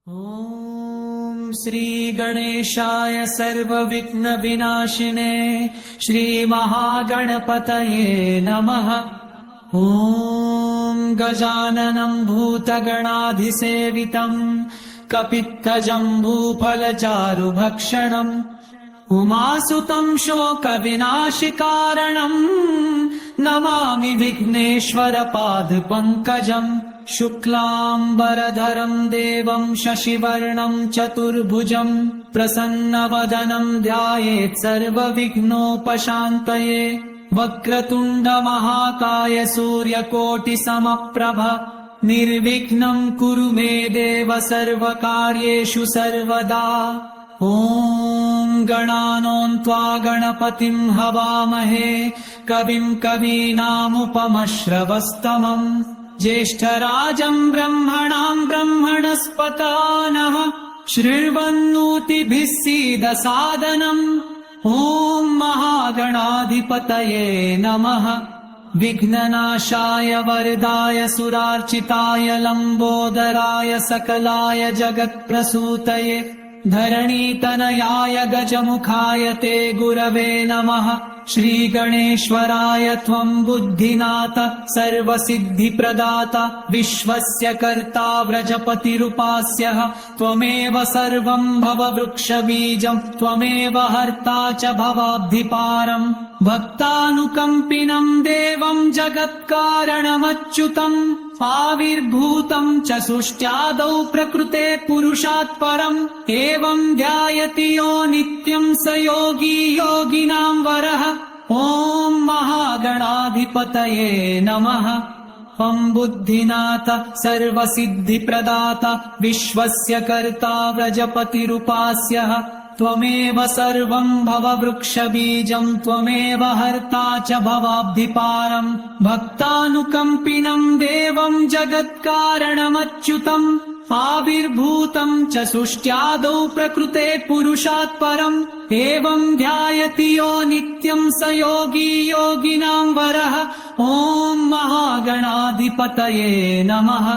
ॐ श्री गणेशाय सर्वविघ्नविनाशिने श्रीमहागणपतये नमः। ॐ गजाननं भूतगणाधिसेवितं कपित्थजम्बूफलचारुभक्षणम् उमासुतं शोकविनाशिकारणम् नमामि विघ्नेश्वरपादपङ्कजम्। शुक्लाम्बरधरं देवं शशिवर्णं चतुर्भुजं प्रसन्नवदनं ध्यायेत् सर्वविघ्नोपशान्तये। वक्रतुण्डमहाकाय सूर्यकोटिसमप्रभ निर्विघ्नं कुरु मे देव सर्वकार्येषु सर्वदा। ॐ गणानान्त्वा गणपतिं हवामहे कविं कवीनामुपमश्रवस्तमम् ज्येष्ठराजं ब्रह्मणां ब्रह्मणस्पतानः शृण्वन्नोतिभिः सीदसादनम्। ॐ महागणाधिपतये नमः। विघ्ननाशाय वरदाय सुरार्चिताय लम्बोदराय सकलाय जगत्प्रसूतये धरणीतनयाय गजमुखाय ते गुरवे नमः। श्रीगणेश्वराय त्वं बुद्धिनाथ सर्वसिद्धिप्रदाता विश्वस्य कर्ता व्रजपतिरुपास्यः त्वमेव सर्वं भववृक्षबीजं त्वमेव हर्ता च भवाब्धिपारम्। भक्तानुकम्पिनं देवं जगत्कारणमच्युतम् आविर्भूतं च सृष्ट्यादौ प्रकृते पुरुषात् परम्। एवं ध्यायति यो नित्यं स योगी योगिनां वरः। ॐ महागणाधिपतये नमः। त्वं बुद्धिनाथ सर्वसिद्धिप्रदाता विश्वस्य कर्ता व्रजपतिरुपास्यः त्वमेव सर्वं भववृक्षबीजं त्वमेव हर्ता च भवाब्धिपारम्। भक्तानुकम्पिनं देवं जगत्कारणमच्युतम् आविर्भूतं च सृष्ट्यादौ प्रकृते पुरुषात् परम्। एवं ध्यायति यो नित्यं स योगी योगिनां वरः। ॐ महागणाधिपतये नमः।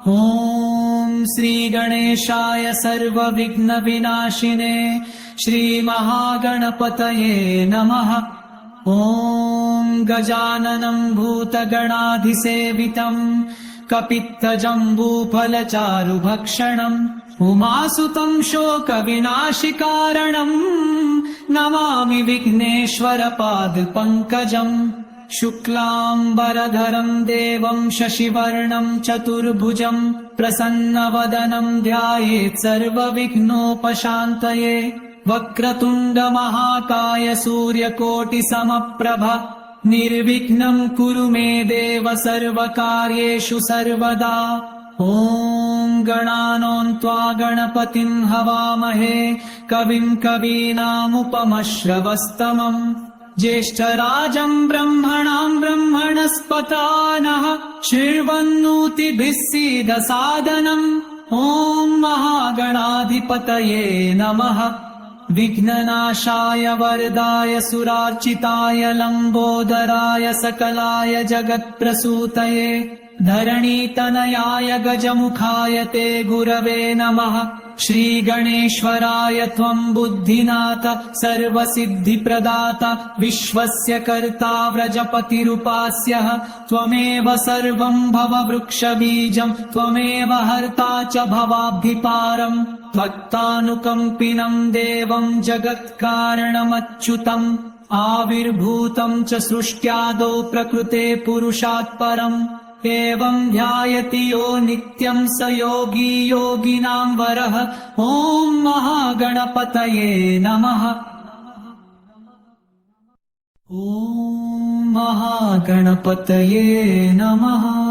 ॐ श्रीगणेशाय सर्वविघ्नविनाशिने श्रीमहागणपतये नमः। ॐ गजाननं भूतगणाधिसेवितं कपित्थजम्बूफलचारुभक्षणम् उमासुतं शोकविनाशिकारणम् नमामि विघ्नेश्वरपादपङ्कजम्। शुक्लाम्बरधरं देवं शशिवर्णं चतुर्भुजं प्रसन्नवदनं ध्यायेत् सर्वविघ्नोपशान्तये। वक्रतुण्डमहाकाय सूर्यकोटिसमप्रभ निर्विघ्नं कुरु मे देव सर्वकार्येषु सर्वदा। ॐ गणानान्त्वा गणपतिं हवामहे कविं कवीनामुपमश्रवस्तमम् ज्येष्ठराजं ब्रह्मणां ब्रह्मणस्पतानः शृण्वन्नोतिभिः सीदसादनम्। ॐ महागणाधिपतये नमः। विघ्ननाशाय वरदाय सुरार्चिताय लम्बोदराय सकलाय जगत्प्रसूतये धरणीतनयाय गजमुखाय ते गुरवे नमः। श्रीगणेश्वराय त्वं बुद्धिनाथ सर्वसिद्धिप्रदाता विश्वस्य कर्ता व्रजपतिरुपास्यः त्वमेव सर्वं भववृक्षबीजं त्वमेव हर्ता च भवाब्धिपारम्। भक्तानुकम्पिनं देवं जगत्कारणमच्युतम् आविर्भूतं च सृष्ट्यादौ प्रकृते पुरुषात् परम्। एवं ध्यायति यो नित्यं स योगी योगिनां वरः। ॐ महागणपतये नमः। ॐ महागणपतये नमः।